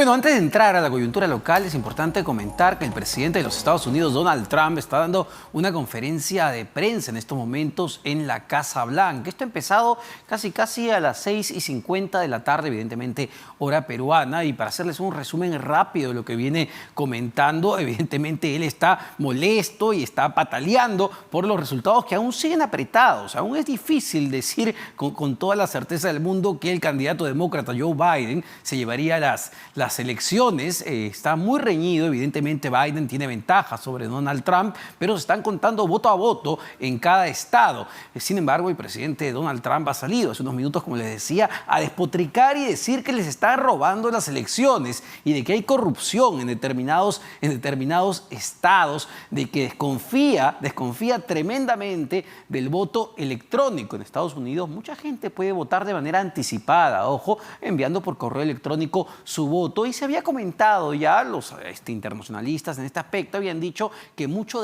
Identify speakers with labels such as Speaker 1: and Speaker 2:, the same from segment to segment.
Speaker 1: Bueno, antes de entrar a la coyuntura local, es importante comentar que el presidente de los Estados Unidos, Donald Trump, está dando una conferencia de prensa en estos momentos en la Casa Blanca. Esto ha empezado casi a las 6:50 de la tarde, evidentemente hora peruana. Y para hacerles un resumen rápido de lo que viene comentando, evidentemente él está molesto y está pataleando por los resultados que aún siguen apretados. Aún es difícil decir con toda la certeza del mundo que el candidato demócrata Joe Biden se llevaría las elecciones. Está muy reñido, evidentemente Biden tiene ventaja sobre Donald Trump, pero se están contando voto a voto en cada estado. Sin embargo, el presidente Donald Trump ha salido hace unos minutos, como les decía, a despotricar y decir que les están robando las elecciones y de que hay corrupción en determinados estados, de que desconfía tremendamente del voto electrónico. En Estados Unidos mucha gente puede votar de manera anticipada, ojo, enviando por correo electrónico su voto. Y se había comentado ya, los internacionalistas en este aspecto habían dicho que mucho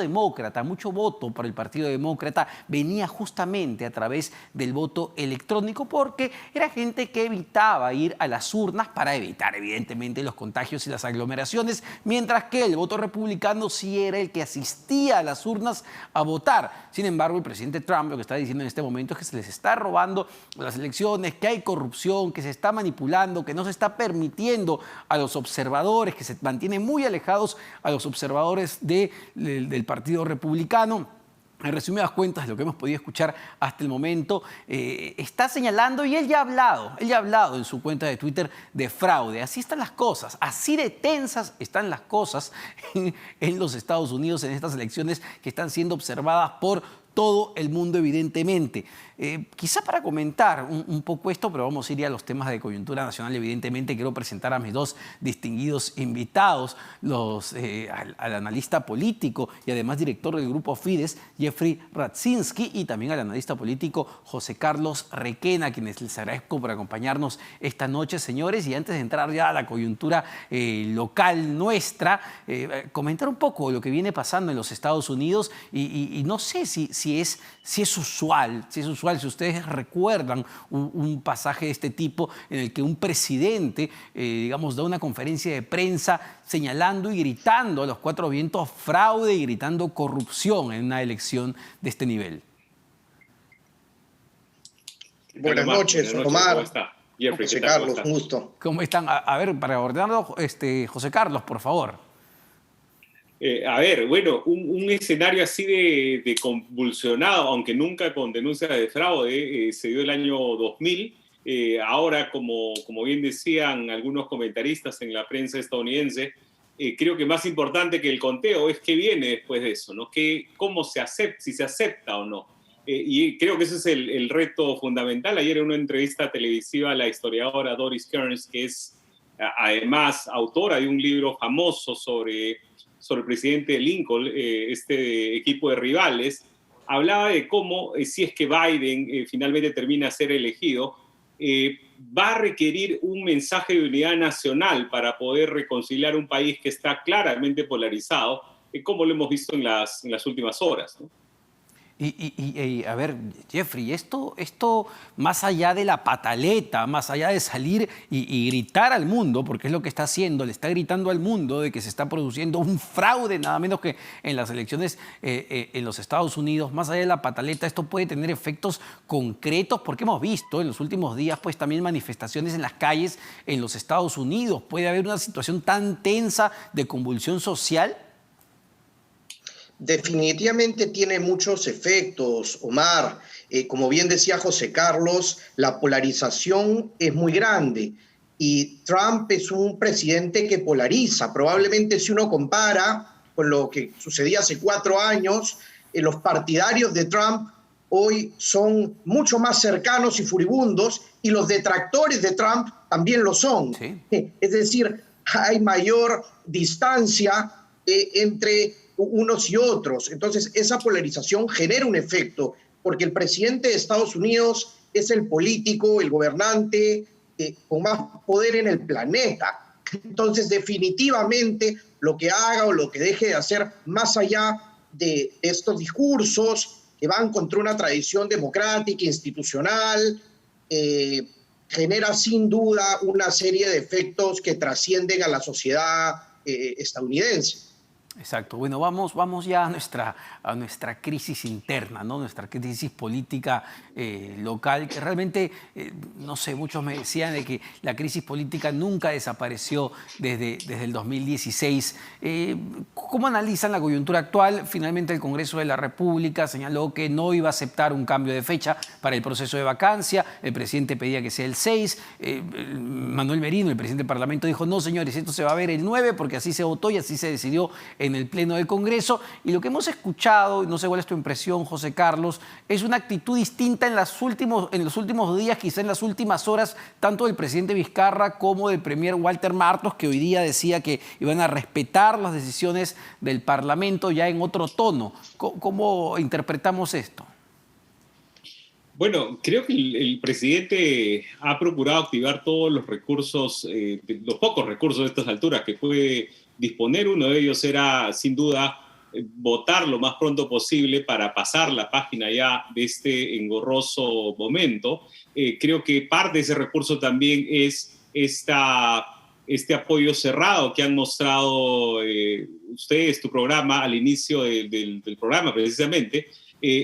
Speaker 1: voto por el Partido Demócrata venía justamente a través del voto electrónico, porque era gente que evitaba ir a las urnas para evitar evidentemente los contagios y las aglomeraciones, mientras que el voto republicano sí era el que asistía a las urnas a votar. Sin embargo, el presidente Trump lo que está diciendo en este momento es que se les está robando las elecciones, que hay corrupción, que se está manipulando, que no se está permitiendo a los observadores, que se mantienen muy alejados a los observadores del Partido Republicano. En resumidas cuentas, lo que hemos podido escuchar hasta el momento, está señalando, y él ya ha hablado en su cuenta de Twitter de fraude. Así están las cosas, así de tensas están las cosas en los Estados Unidos en estas elecciones que están siendo observadas por todo el mundo, evidentemente. Quizá para comentar un poco esto, pero vamos a ir a los temas de coyuntura nacional. Evidentemente quiero presentar a mis dos distinguidos invitados, al analista político y además director del grupo Fides, Jeffrey Radzinski, y también al analista político José Carlos Requena, a quienes les agradezco por acompañarnos esta noche, señores. Y antes de entrar ya a la coyuntura local nuestra, comentar un poco lo que viene pasando en los Estados Unidos y no sé si es usual, si ustedes recuerdan un pasaje de este tipo en el que un presidente, da una conferencia de prensa señalando y gritando a los cuatro vientos fraude y gritando corrupción en una elección de este nivel.
Speaker 2: Buenas noches, Omar.
Speaker 3: ¿Cómo está? Jeffrey,
Speaker 2: José Carlos, un gusto.
Speaker 1: ¿Cómo están? A ver, para ordenarlo, José Carlos, por favor.
Speaker 3: Bueno, un escenario así de convulsionado, aunque nunca con denuncias de fraude, se dio el año 2000. Ahora, como bien decían algunos comentaristas en la prensa estadounidense, creo que más importante que el conteo es qué viene después de eso, ¿no? Cómo se acepta, si se acepta o no. Y creo que ese es el reto fundamental. Ayer en una entrevista televisiva, la historiadora Doris Kearns, que es además autora de un libro famoso sobre el presidente Lincoln, este equipo de rivales, hablaba de cómo, si es que Biden finalmente termina a ser elegido, va a requerir un mensaje de unidad nacional para poder reconciliar un país que está claramente polarizado, como lo hemos visto en las últimas horas, ¿no?
Speaker 1: A ver, Jeffrey, esto más allá de la pataleta, más allá de salir y gritar al mundo, porque es lo que está haciendo, le está gritando al mundo de que se está produciendo un fraude, nada menos que en las elecciones en los Estados Unidos. Más allá de la pataleta, esto puede tener efectos concretos, porque hemos visto en los últimos días pues también manifestaciones en las calles en los Estados Unidos. ¿Puede haber una situación tan tensa de convulsión social?
Speaker 2: Definitivamente tiene muchos efectos, Omar. Como bien decía José Carlos, la polarización es muy grande y Trump es un presidente que polariza. Probablemente si uno compara con lo que sucedía hace 4 años, los partidarios de Trump hoy son mucho más cercanos y furibundos, y los detractores de Trump también lo son. Sí. Es decir, hay mayor distancia entre unos y otros. Entonces, esa polarización genera un efecto, porque el presidente de Estados Unidos es el político, el gobernante con más poder en el planeta. Entonces, definitivamente, lo que haga o lo que deje de hacer, más allá de estos discursos que van contra una tradición democrática, institucional, genera sin duda una serie de efectos que trascienden a la sociedad estadounidense.
Speaker 1: Exacto. Bueno, vamos ya a nuestra crisis interna, ¿no? Nuestra crisis política local, que realmente, no sé, muchos me decían de que la crisis política nunca desapareció desde el 2016. ¿Cómo analizan la coyuntura actual? Finalmente el Congreso de la República señaló que no iba a aceptar un cambio de fecha para el proceso de vacancia. El presidente pedía que sea el 6. Manuel Merino, el presidente del Parlamento, dijo, no, señores, esto se va a ver el 9 porque así se votó y así se decidió en el Pleno del Congreso. Y lo que hemos escuchado, no sé cuál es tu impresión, José Carlos, es una actitud distinta en los últimos días, quizá en las últimas horas, tanto del presidente Vizcarra como del premier Walter Martos, que hoy día decía que iban a respetar las decisiones del Parlamento ya en otro tono. ¿Cómo interpretamos esto?
Speaker 3: Bueno, creo que el presidente ha procurado activar todos los recursos, los pocos recursos de estas alturas que puede disponer. Uno de ellos era, sin duda, votar lo más pronto posible para pasar la página ya de este engorroso momento. Creo que parte de ese recurso también es este apoyo cerrado que han mostrado ustedes, tu programa, al inicio del programa precisamente,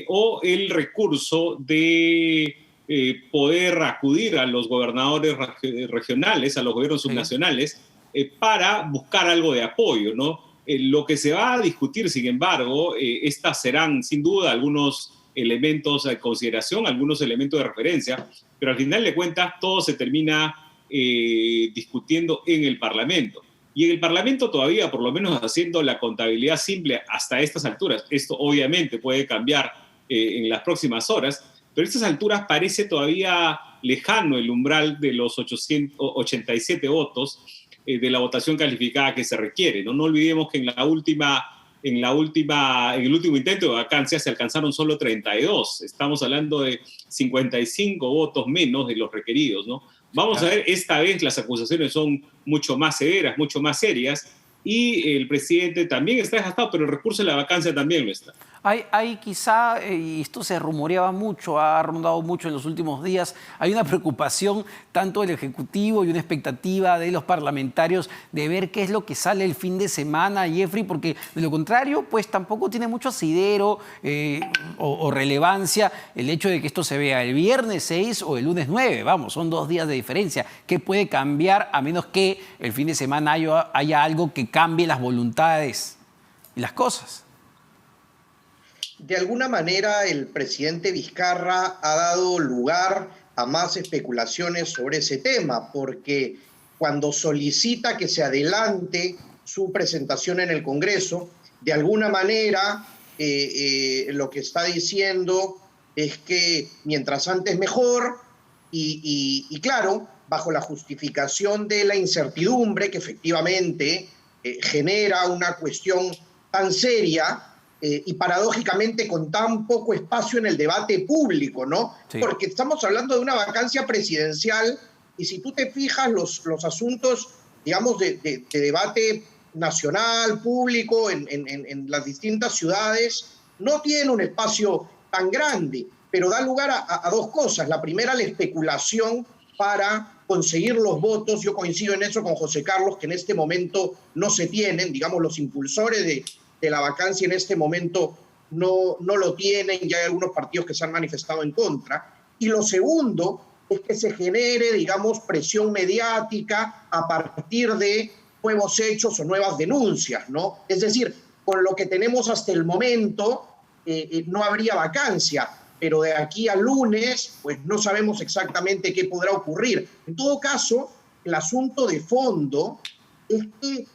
Speaker 3: o el recurso de poder acudir a los gobernadores regionales, a los gobiernos subnacionales, para buscar algo de apoyo, ¿no? Lo que se va a discutir, sin embargo, estas serán sin duda algunos elementos de consideración, algunos elementos de referencia, pero al final de cuentas todo se termina discutiendo en el Parlamento. Y en el Parlamento todavía, por lo menos haciendo la contabilidad simple hasta estas alturas, esto obviamente puede cambiar en las próximas horas, pero a estas alturas parece todavía lejano el umbral de los 887 votos de la votación calificada que se requiere, ¿no? No olvidemos que en el último intento de vacancia se alcanzaron solo 32. Estamos hablando de 55 votos menos de los requeridos, ¿no? Vamos a ver, esta vez las acusaciones son mucho más severas, mucho más serias, y el presidente también está desgastado, pero el recurso de la vacancia también lo está.
Speaker 1: Hay quizá, y esto se rumoreaba mucho, ha rondado mucho en los últimos días, hay una preocupación tanto del Ejecutivo y una expectativa de los parlamentarios de ver qué es lo que sale el fin de semana, Jeffrey, porque de lo contrario, pues tampoco tiene mucho asidero o relevancia el hecho de que esto se vea el viernes 6 o el lunes 9, vamos, son 2 días de diferencia. ¿Qué puede cambiar a menos que el fin de semana haya algo que cambie las voluntades y las cosas?
Speaker 2: De alguna manera, el presidente Vizcarra ha dado lugar a más especulaciones sobre ese tema, porque cuando solicita que se adelante su presentación en el Congreso, de alguna manera lo que está diciendo es que mientras antes mejor, y claro, bajo la justificación de la incertidumbre que efectivamente genera una cuestión tan seria, y paradójicamente con tan poco espacio en el debate público, ¿no? Sí. Porque estamos hablando de una vacancia presidencial y si tú te fijas los asuntos, digamos, de debate nacional, público, en las distintas ciudades, no tienen un espacio tan grande, pero da lugar a dos cosas. La primera, la especulación para conseguir los votos. Yo coincido en eso con José Carlos, que en este momento no se tienen, digamos, los impulsores de la vacancia en este momento no lo tienen, ya hay algunos partidos que se han manifestado en contra. Y lo segundo es que se genere, digamos, presión mediática a partir de nuevos hechos o nuevas denuncias, ¿no? Es decir, con lo que tenemos hasta el momento, no habría vacancia, pero de aquí al lunes, pues no sabemos exactamente qué podrá ocurrir. En todo caso, el asunto de fondo es que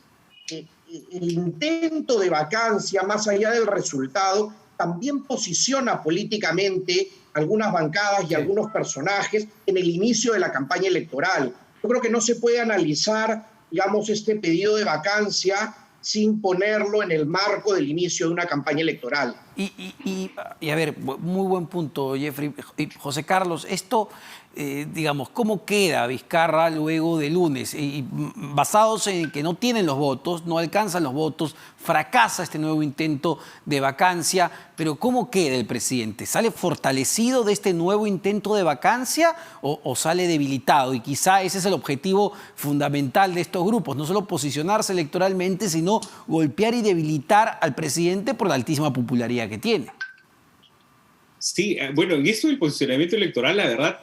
Speaker 2: el intento de vacancia, más allá del resultado, también posiciona políticamente algunas bancadas y algunos personajes en el inicio de la campaña electoral. Yo creo que no se puede analizar, digamos, este pedido de vacancia sin ponerlo en el marco del inicio de una campaña electoral.
Speaker 1: A ver, muy buen punto, Jeffrey. José Carlos, esto, digamos, ¿cómo queda Vizcarra luego de lunes? Basados en que no tienen los votos, no alcanzan los votos, fracasa este nuevo intento de vacancia, pero ¿cómo queda el presidente? ¿Sale fortalecido de este nuevo intento de vacancia o sale debilitado? Y quizá ese es el objetivo fundamental de estos grupos, no solo posicionarse electoralmente, sino golpear y debilitar al presidente por la altísima popularidad que tiene.
Speaker 3: Sí, bueno, en esto del posicionamiento electoral, la verdad,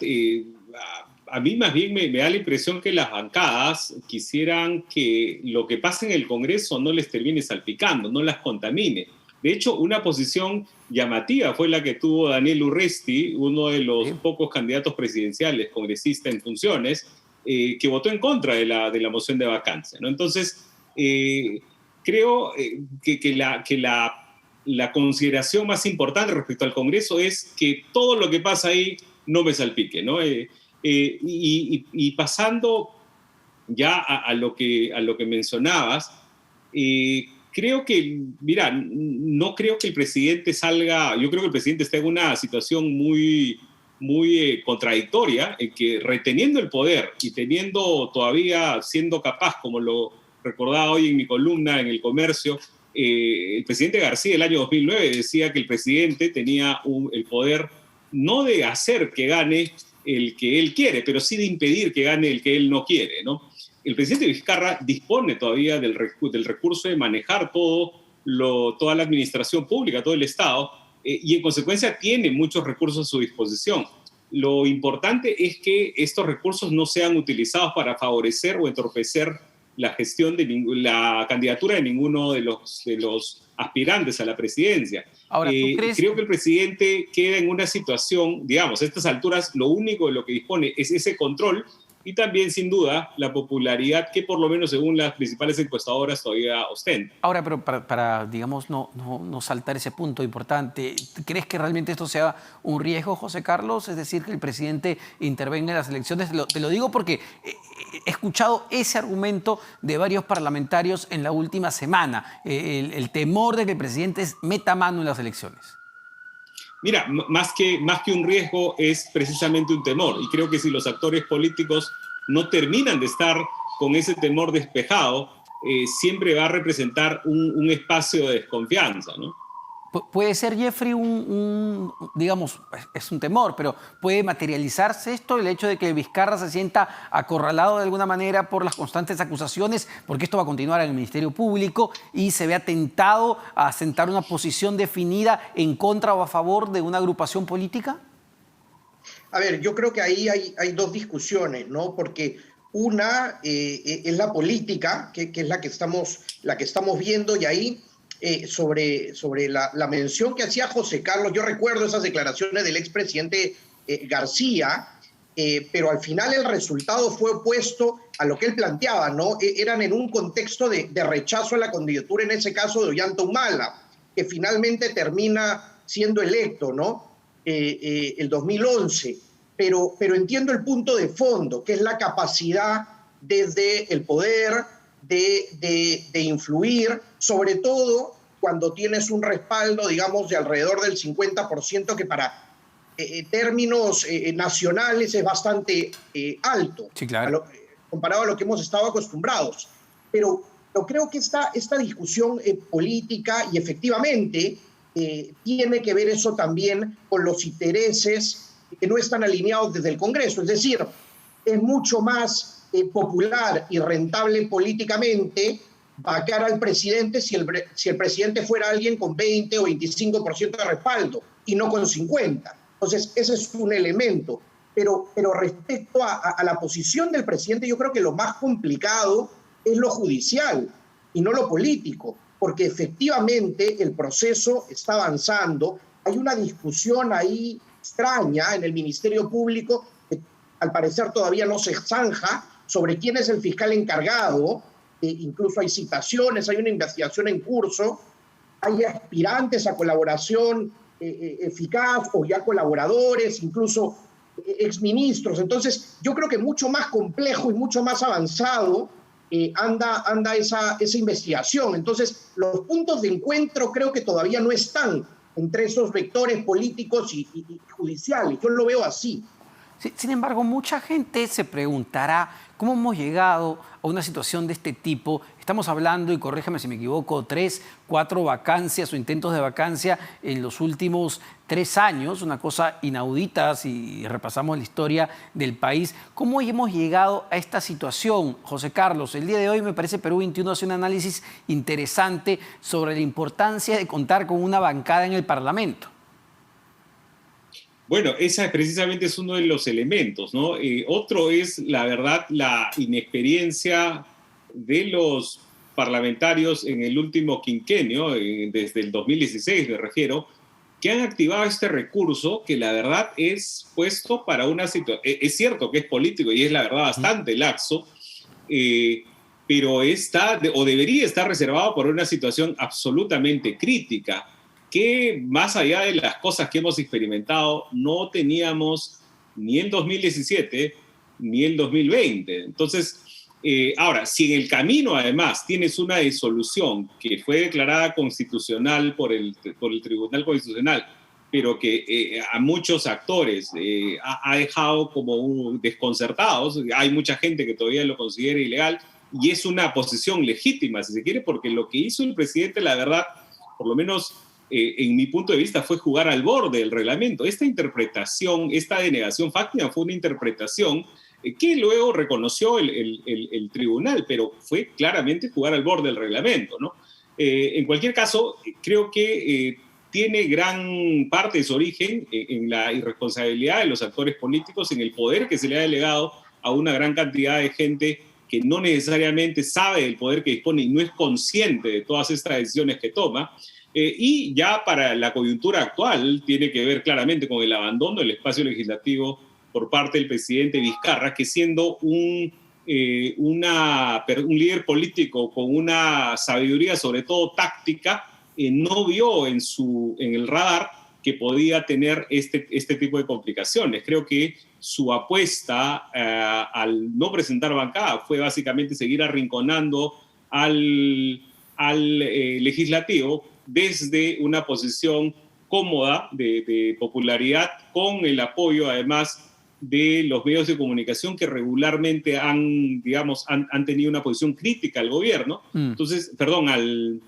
Speaker 3: a mí más bien me da la impresión que las bancadas quisieran que lo que pasa en el Congreso no les termine salpicando, no las contamine. De hecho, una posición llamativa fue la que tuvo Daniel Urresti, uno de los pocos candidatos presidenciales, congresista en funciones, que votó en contra de la moción de vacancia, ¿no? Entonces, creo que la consideración más importante respecto al Congreso es que todo lo que pasa ahí no me salpique, ¿no? Y pasando ya a lo que mencionabas, creo que, mira, no creo que el presidente salga, yo creo que el presidente está en una situación muy contradictoria, en que reteniendo el poder y teniendo todavía, siendo capaz, como lo recordaba hoy en mi columna en El Comercio, el presidente García el año 2009 decía que el presidente tenía el poder no de hacer que gane el que él quiere, pero sí de impedir que gane el que él no quiere, ¿no? El presidente Vizcarra dispone todavía del recurso de manejar toda la administración pública, todo el Estado, y en consecuencia tiene muchos recursos a su disposición. Lo importante es que estos recursos no sean utilizados para favorecer o entorpecer la gestión la candidatura de ninguno de los aspirantes a la presidencia.
Speaker 1: Ahora, ¿tú crees?
Speaker 3: Creo que el presidente queda en una situación, digamos, a estas alturas, lo único de lo que dispone es ese control y también, sin duda, la popularidad que por lo menos según las principales encuestadoras todavía ostenta.
Speaker 1: Ahora, pero para digamos, no saltar ese punto importante, ¿crees que realmente esto sea un riesgo, José Carlos? Es decir, que el presidente intervenga en las elecciones. Te lo digo porque he escuchado ese argumento de varios parlamentarios en la última semana, el temor de que el presidente meta mano en las elecciones.
Speaker 3: Mira, más que un riesgo es precisamente un temor. Y creo que si los actores políticos no terminan de estar con ese temor despejado, siempre va a representar un espacio de desconfianza, ¿no?
Speaker 1: Puede ser, Jeffrey, digamos, es un temor, pero ¿puede materializarse esto, el hecho de que Vizcarra se sienta acorralado de alguna manera por las constantes acusaciones, porque esto va a continuar en el Ministerio Público y se vea tentado a sentar una posición definida en contra o a favor de una agrupación política?
Speaker 2: A ver, yo creo que ahí hay dos discusiones, ¿no? Porque una es la política, que es la que estamos viendo, y ahí sobre la mención que hacía José Carlos, yo recuerdo esas declaraciones del expresidente García, pero al final el resultado fue opuesto a lo que él planteaba, ¿no? Eran en un contexto de rechazo a la candidatura, en ese caso de Ollanta Humala, que finalmente termina siendo electo, ¿no? El 2011, pero entiendo el punto de fondo, que es la capacidad desde el poder de influir, sobre todo cuando tienes un respaldo, digamos, de alrededor del 50%, que para términos nacionales es bastante alto,
Speaker 1: Sí, claro.
Speaker 2: comparado a lo que hemos estado acostumbrados. Pero creo que esta discusión política, y efectivamente tiene que ver eso también con los intereses que no están alineados desde el Congreso. Es decir, es mucho más popular y rentable políticamente vacar al presidente si el presidente fuera alguien con 20 o 25% de respaldo y no con 50%. Entonces, ese es un elemento. Pero respecto a la posición del presidente, yo creo que lo más complicado es lo judicial y no lo político, porque efectivamente el proceso está avanzando. Hay una discusión ahí extraña en el Ministerio Público que al parecer todavía no se zanja sobre quién es el fiscal encargado. Incluso hay citaciones, hay una investigación en curso, hay aspirantes a colaboración eficaz o ya colaboradores, incluso exministros. Entonces, yo creo que mucho más complejo y mucho más avanzado anda esa investigación. Entonces, los puntos de encuentro creo que todavía no están, entre esos vectores políticos y judiciales. Yo lo veo así.
Speaker 1: Sin embargo, mucha gente se preguntará cómo hemos llegado a una situación de este tipo. Estamos hablando, y corrígeme si me equivoco, 3, 4 vacancias o intentos de vacancia en los últimos 3 años, una cosa inaudita si repasamos la historia del país. ¿Cómo hemos llegado a esta situación, José Carlos? El día de hoy me parece Perú 21 hace un análisis interesante sobre la importancia de contar con una bancada en el Parlamento.
Speaker 3: Bueno, esa precisamente es uno de los elementos, ¿no? Otro es, la verdad, la inexperiencia de los parlamentarios en el último quinquenio, desde el 2016 me refiero, que han activado este recurso que la verdad es puesto para una situación. Es cierto que es político y es la verdad bastante laxo, pero está o debería estar reservado por una situación absolutamente crítica, que más allá de las cosas que hemos experimentado, no teníamos ni en 2017 ni en 2020. Entonces, ahora, si en el camino además tienes una disolución que fue declarada constitucional por el Tribunal Constitucional, pero que a muchos actores ha dejado como desconcertados, hay mucha gente que todavía lo considera ilegal, y es una posición legítima, si se quiere, porque lo que hizo el presidente, la verdad, por lo menos en mi punto de vista, fue jugar al borde del reglamento. Esta interpretación, esta denegación fáctica fue una interpretación que luego reconoció el tribunal, pero fue claramente jugar al borde del reglamento, ¿no? En cualquier caso, creo que tiene gran parte de su origen en la irresponsabilidad de los actores políticos, en el poder que se le ha delegado a una gran cantidad de gente que no necesariamente sabe del poder que dispone y no es consciente de todas estas decisiones que toma. Y ya para la coyuntura actual tiene que ver claramente con el abandono del espacio legislativo por parte del presidente Vizcarra, que siendo un líder político con una sabiduría sobre todo táctica, no vio en el radar que podía tener este tipo de complicaciones. Creo que su apuesta al no presentar bancada fue básicamente seguir arrinconando al legislativo desde una posición cómoda de popularidad, con el apoyo además de los medios de comunicación que regularmente han tenido una posición crítica al gobierno, entonces, perdón, al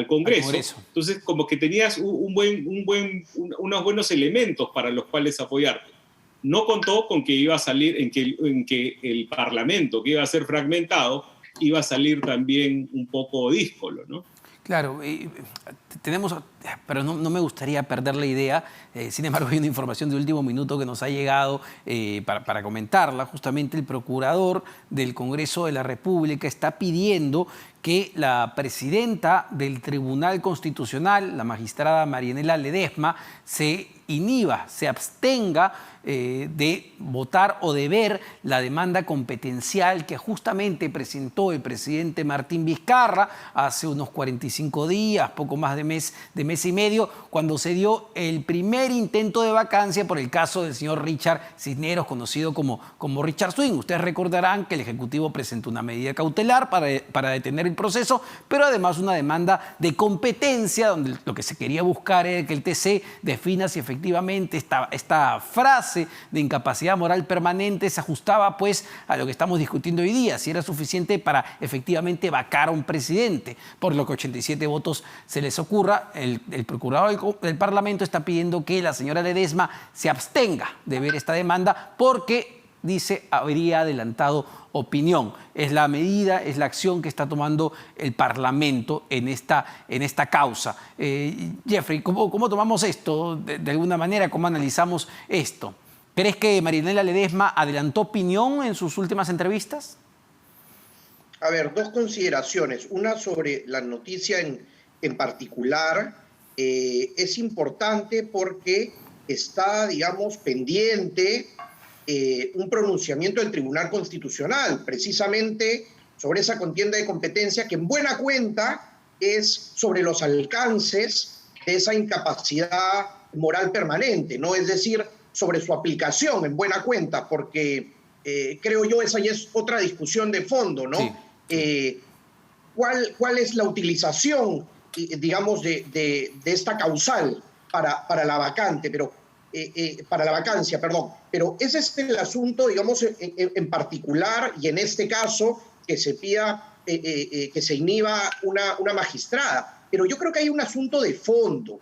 Speaker 3: Congreso. Entonces, como que tenías unos buenos elementos para los cuales apoyarte. No contó con que iba a salir, en que el Parlamento, que iba a ser fragmentado, iba a salir también un poco díscolo, ¿no?
Speaker 1: Claro, pero no me gustaría perder la idea. Sin embargo, hay una información de último minuto que nos ha llegado para comentarla. Justamente el procurador del Congreso de la República está pidiendo que la presidenta del Tribunal Constitucional, la magistrada Marianela Ledesma, se inhiba, se abstenga de votar o de ver la demanda competencial que justamente presentó el presidente Martín Vizcarra hace unos 45 días, poco más de mes y medio, cuando se dio el primer intento de vacancia por el caso del señor Richard Cisneros, conocido como Richard Swing. Ustedes recordarán que el Ejecutivo presentó una medida cautelar para detener el proceso, pero además una demanda de competencia, donde lo que se quería buscar era que el TC defina si efectivamente esta frase de incapacidad moral permanente se ajustaba pues a lo que estamos discutiendo hoy día, si era suficiente para efectivamente vacar a un presidente. Por lo que 87 votos se les ocurra, el procurador del Parlamento está pidiendo que la señora Ledesma se abstenga de ver esta demanda porque, dice, habría adelantado opinión. Es la medida, es la acción que está tomando el Parlamento en esta causa. Jeffrey, ¿cómo tomamos esto? De alguna manera, ¿cómo analizamos esto? ¿Crees que Marianela Ledesma adelantó opinión en sus últimas entrevistas?
Speaker 2: A ver, dos consideraciones. Una sobre la noticia en particular. Es importante porque está, digamos, pendiente un pronunciamiento del Tribunal Constitucional, precisamente sobre esa contienda de competencia que en buena cuenta es sobre los alcances de esa incapacidad moral permanente, ¿no? Es decir, sobre su aplicación en buena cuenta, porque creo yo esa ya es otra discusión de fondo, ¿no? Sí. ¿Cuál es la utilización, digamos, de esta causal? para la vacante, para la vacancia, perdón. Pero ese es el asunto, digamos, en particular, y en este caso, que se pida que se inhiba una magistrada. Pero yo creo que hay un asunto de fondo,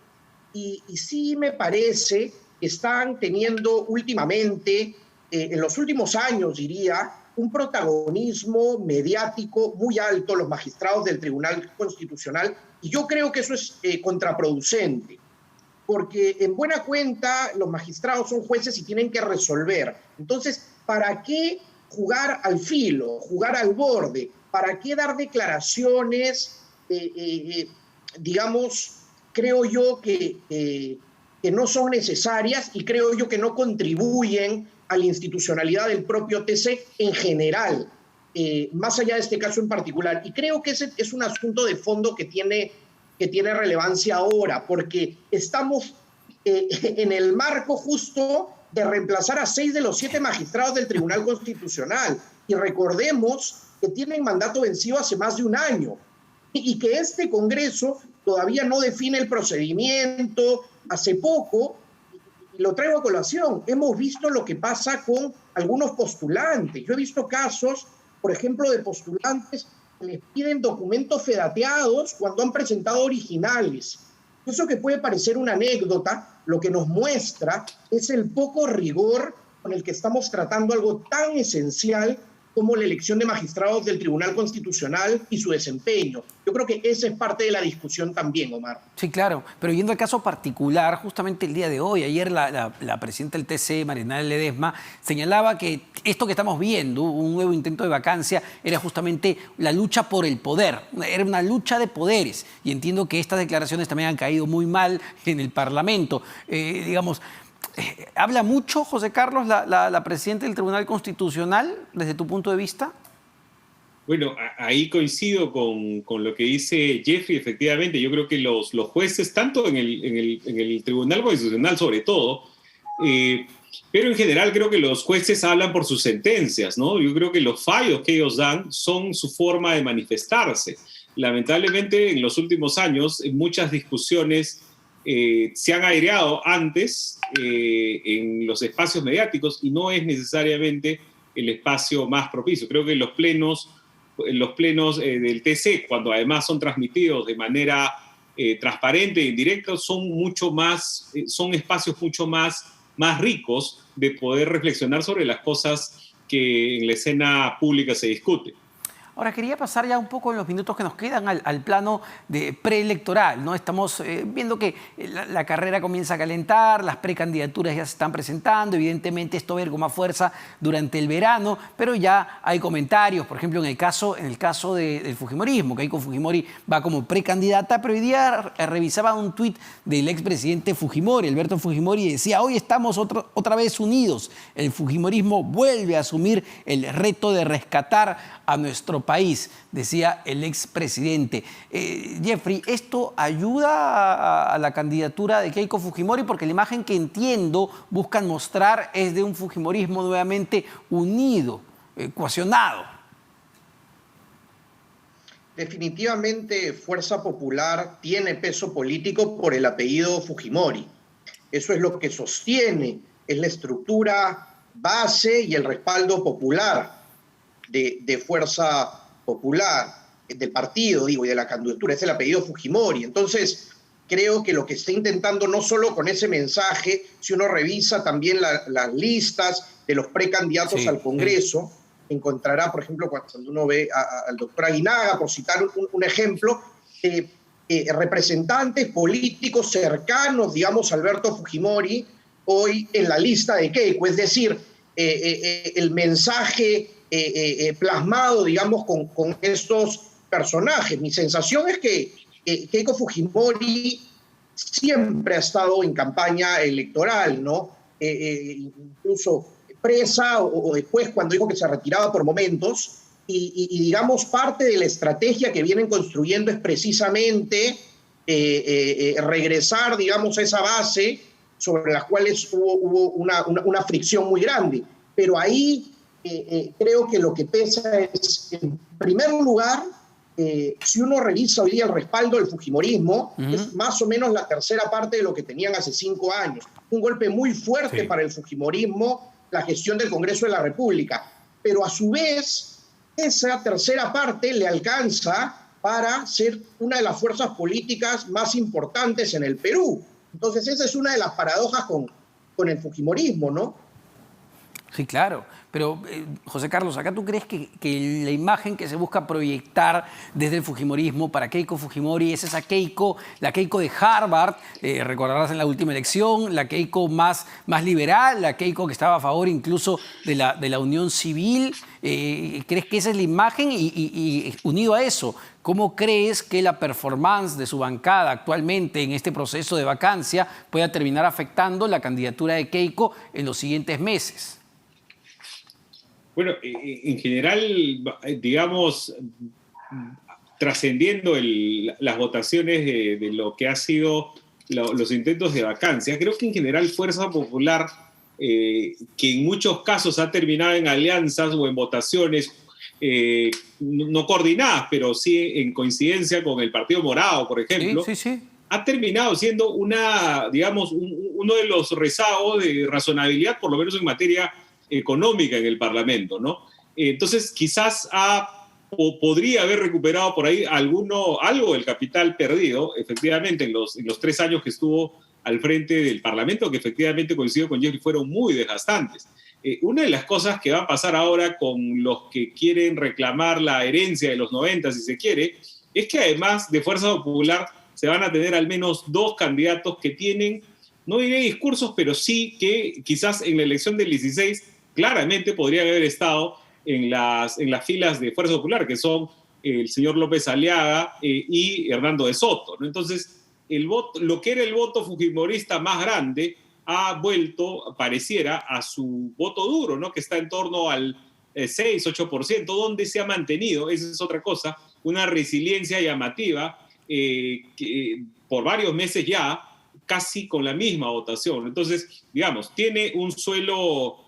Speaker 2: y sí me parece que están teniendo últimamente, en los últimos años, diría, un protagonismo mediático muy alto los magistrados del Tribunal Constitucional, y yo creo que eso es contraproducente, porque en buena cuenta los magistrados son jueces y tienen que resolver. Entonces, ¿para qué jugar al filo, jugar al borde? ¿Para qué dar declaraciones, digamos, creo yo que no son necesarias, y creo yo que no contribuyen a la institucionalidad del propio TC en general, más allá de este caso en particular? Y creo que ese es un asunto de fondo que tiene relevancia ahora, porque estamos en el marco justo de reemplazar a 6 de los 7 magistrados del Tribunal Constitucional. Y recordemos que tienen mandato vencido hace más de un año, y que este Congreso todavía no define el procedimiento. Hace poco, y lo traigo a colación, hemos visto lo que pasa con algunos postulantes. Yo he visto casos, por ejemplo, de postulantes que les piden documentos fedateados cuando han presentado originales. Eso, que puede parecer una anécdota, lo que nos muestra es el poco rigor con el que estamos tratando algo tan esencial como la elección de magistrados del Tribunal Constitucional y su desempeño. Yo creo que esa es parte de la discusión también, Omar.
Speaker 1: Sí, claro, pero yendo al caso particular, justamente el día de hoy, ayer la presidenta del TC, Marianela Ledesma, señalaba que esto que estamos viendo, un nuevo intento de vacancia, era justamente la lucha por el poder, era una lucha de poderes, y entiendo que estas declaraciones también han caído muy mal en el Parlamento. ¿Habla mucho, José Carlos, la presidenta del Tribunal Constitucional, desde tu punto de vista?
Speaker 3: Bueno, ahí coincido con lo que dice Jeffrey. Efectivamente, yo creo que los jueces, tanto en el Tribunal Constitucional sobre todo, pero en general creo que los jueces hablan por sus sentencias, ¿no? Yo creo que los fallos que ellos dan son su forma de manifestarse. Lamentablemente, en los últimos años, en muchas discusiones se han aireado antes en los espacios mediáticos, y no es necesariamente el espacio más propicio. Creo que los plenos del TC, cuando además son transmitidos de manera transparente e indirecta, son espacios mucho más ricos de poder reflexionar sobre las cosas que en la escena pública se discuten.
Speaker 1: Ahora, quería pasar ya un poco en los minutos que nos quedan al plano de preelectoral, ¿no? Estamos viendo que la carrera comienza a calentar, las precandidaturas ya se están presentando, evidentemente esto va a ir con más fuerza durante el verano, pero ya hay comentarios, por ejemplo, en el caso del Fujimorismo, Keiko Fujimori va como precandidata, pero hoy día revisaba un tuit del expresidente Fujimori, Alberto Fujimori, y decía: hoy estamos otra vez unidos, el Fujimorismo vuelve a asumir el reto de rescatar a nuestro país, decía el expresidente. Jeffrey, ¿esto ayuda a la candidatura de Keiko Fujimori? Porque la imagen que entiendo buscan mostrar es de un Fujimorismo nuevamente unido, cohesionado.
Speaker 2: Definitivamente Fuerza Popular tiene peso político por el apellido Fujimori. Eso es lo que sostiene, es la estructura base y el respaldo popular de Fuerza Popular, del partido, digo, y de la candidatura, es el apellido Fujimori. Entonces, creo que lo que está intentando, no solo con ese mensaje, si uno revisa también las listas de los precandidatos al Congreso, encontrará, por ejemplo, cuando uno ve al doctor Aguinaga, por citar un ejemplo, representantes políticos cercanos, digamos, a Alberto Fujimori, hoy en la lista de Keiko. Es decir, el mensaje plasmado, digamos, con estos personajes. Mi sensación es que Keiko Fujimori siempre ha estado en campaña electoral, ¿no? Incluso presa o después, cuando dijo que se retiraba por momentos, y digamos, parte de la estrategia que vienen construyendo es precisamente regresar, digamos, a esa base sobre las cuales hubo una fricción muy grande. Pero ahí creo que lo que pesa es, en primer lugar, si uno revisa hoy día el respaldo del fujimorismo, es más o menos la tercera parte de lo que tenían hace 5 años. Un golpe muy fuerte para el fujimorismo, la gestión del Congreso de la República. Pero a su vez, esa tercera parte le alcanza para ser una de las fuerzas políticas más importantes en el Perú. Entonces, esa es una de las paradojas con el fujimorismo, ¿no?
Speaker 1: Sí, claro. Pero, José Carlos, ¿acá tú crees que la imagen que se busca proyectar desde el fujimorismo para Keiko Fujimori es esa Keiko, la Keiko de Harvard, recordarás en la última elección, la Keiko más liberal, la Keiko que estaba a favor incluso de la unión civil? ¿Crees que esa es la imagen? Y unido a eso, ¿cómo crees que la performance de su bancada actualmente en este proceso de vacancia pueda terminar afectando la candidatura de Keiko en los siguientes meses?
Speaker 3: Bueno, en general, digamos, trascendiendo las votaciones de lo que ha sido los intentos de vacancia, creo que en general Fuerza Popular, que en muchos casos ha terminado en alianzas o en votaciones no coordinadas, pero sí en coincidencia con el Partido Morado, por ejemplo, ha terminado siendo digamos, uno de los rezagos de razonabilidad, por lo menos en materia económica en el Parlamento, ¿no? Entonces, quizás podría haber recuperado por ahí algo del capital perdido, efectivamente, en los 3 años que estuvo al frente del Parlamento, que efectivamente, coincido con Jeffrey, fueron muy desgastantes. Una de las cosas que va a pasar ahora con los que quieren reclamar la herencia de los 90, si se quiere, es que además de Fuerza Popular se van a tener al menos 2 candidatos que tienen, no diré discursos, pero sí que quizás en la elección del 16 claramente podrían haber estado en las filas de Fuerza Popular, que son el señor López Aliaga y Hernando de Soto, ¿no? Entonces, lo que era el voto fujimorista más grande ha vuelto, pareciera, a su voto duro, ¿no? Que está en torno al 6-8%, donde se ha mantenido, esa es otra cosa, una resiliencia llamativa por varios meses ya, casi con la misma votación. Entonces, digamos, tiene un suelo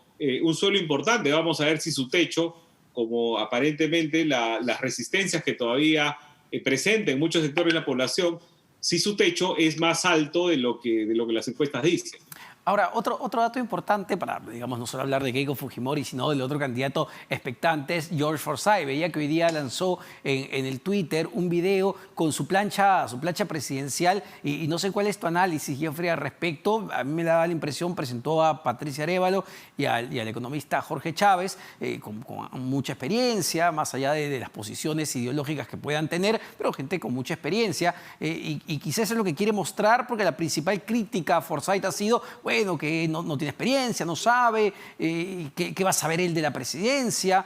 Speaker 3: importante. Vamos a ver si su techo, como aparentemente las resistencias que todavía presenta en muchos sectores de la población, si su techo es más alto de lo que las encuestas dicen.
Speaker 1: Ahora, otro dato importante para, digamos, no solo hablar de Keiko Fujimori, sino del otro candidato expectante es George Forsyth. Veía que hoy día lanzó en el Twitter un video con su plancha presidencial y no sé cuál es tu análisis, Jeffrey, al respecto. A mí me daba la impresión, presentó a Patricia Arévalo y al economista Jorge Chávez con mucha experiencia, más allá de las posiciones ideológicas que puedan tener, pero gente con mucha experiencia. Y quizás eso es lo que quiere mostrar, porque la principal crítica a Forsyth ha sido, bueno, que no tiene experiencia, no sabe, ¿qué va a saber él de la presidencia?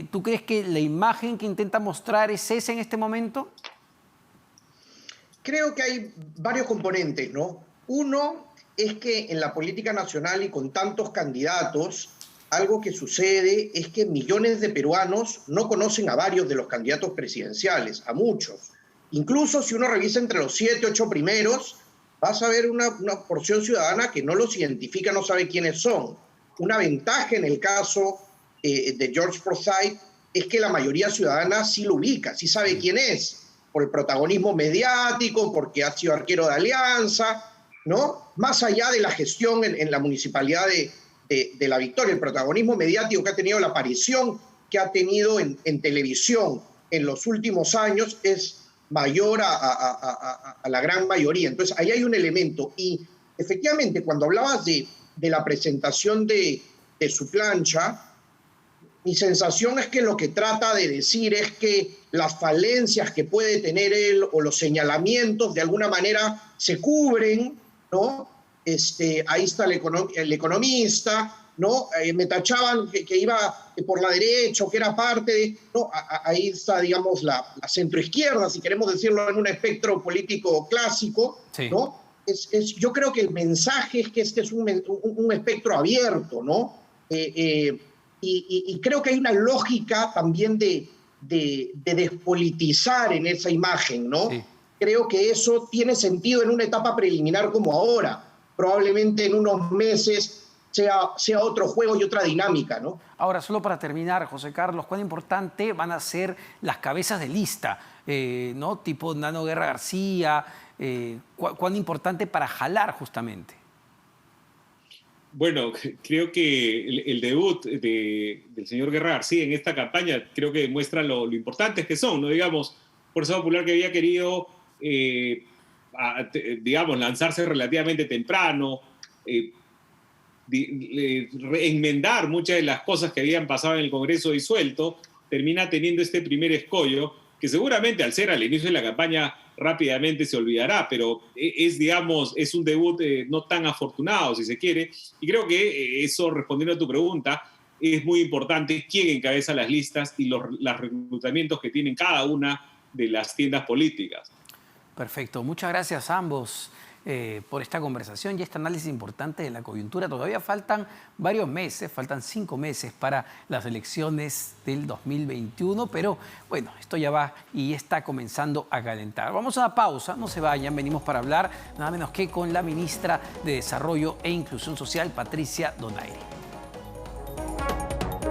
Speaker 1: ¿Tú crees que la imagen que intenta mostrar es esa en este momento?
Speaker 2: Creo que hay varios componentes, ¿no? Uno es que en la política nacional y con tantos candidatos, algo que sucede es que millones de peruanos no conocen a varios de los candidatos presidenciales, a muchos. Incluso si uno revisa entre los 7, 8 primeros, vas a ver una porción ciudadana que no los identifica, no sabe quiénes son. Una ventaja en el caso de George Forsyth es que la mayoría ciudadana sí lo ubica, sí sabe quién es, por el protagonismo mediático, porque ha sido arquero de Alianza, ¿no? Más allá de la gestión en la municipalidad de La Victoria, el protagonismo mediático que ha tenido, la aparición que ha tenido en televisión en los últimos años es mayor a la gran mayoría. Entonces, ahí hay un elemento. Y efectivamente, cuando hablabas de la presentación de su plancha, mi sensación es que lo que trata de decir es que las falencias que puede tener él o los señalamientos de alguna manera se cubren, ¿no? Ahí está el economista, ¿no? Me tachaban que iba por la derecha o que era parte de... ¿no? Ahí está, digamos, la centroizquierda, si queremos decirlo en un espectro político clásico, sí. ¿No? Yo creo que el mensaje es que este es un espectro abierto, ¿no? Y creo que hay una lógica también de despolitizar en esa imagen, ¿no? Sí. Creo que eso tiene sentido en una etapa preliminar como ahora. Probablemente en unos meses sea otro juego y otra dinámica, ¿no?
Speaker 1: Ahora, solo para terminar, José Carlos, ¿cuán importante van a ser las cabezas de lista? ¿no? Tipo Nano Guerra García. ¿Cuán importante para jalar justamente?
Speaker 3: Bueno, creo que el debut del señor Guerra García en esta campaña creo que demuestra lo importantes que son, ¿no? Digamos, Fuerza Popular que había querido, digamos, lanzarse relativamente temprano, enmendar muchas de las cosas que habían pasado en el Congreso disuelto, termina teniendo este primer escollo, que seguramente al ser al inicio de la campaña rápidamente se olvidará, pero digamos, es un debut no tan afortunado, si se quiere, y creo que eso, respondiendo a tu pregunta, es muy importante quién encabeza las listas y los reclutamientos que tienen cada una de las tiendas políticas.
Speaker 1: Perfecto. Muchas gracias a ambos por esta conversación y este análisis importante de la coyuntura. Todavía faltan varios meses, faltan 5 meses para las elecciones del 2021, pero bueno, esto ya va y está comenzando a calentar. Vamos a una pausa, no se vayan, venimos para hablar nada menos que con la ministra de Desarrollo e Inclusión Social, Patricia Donaire.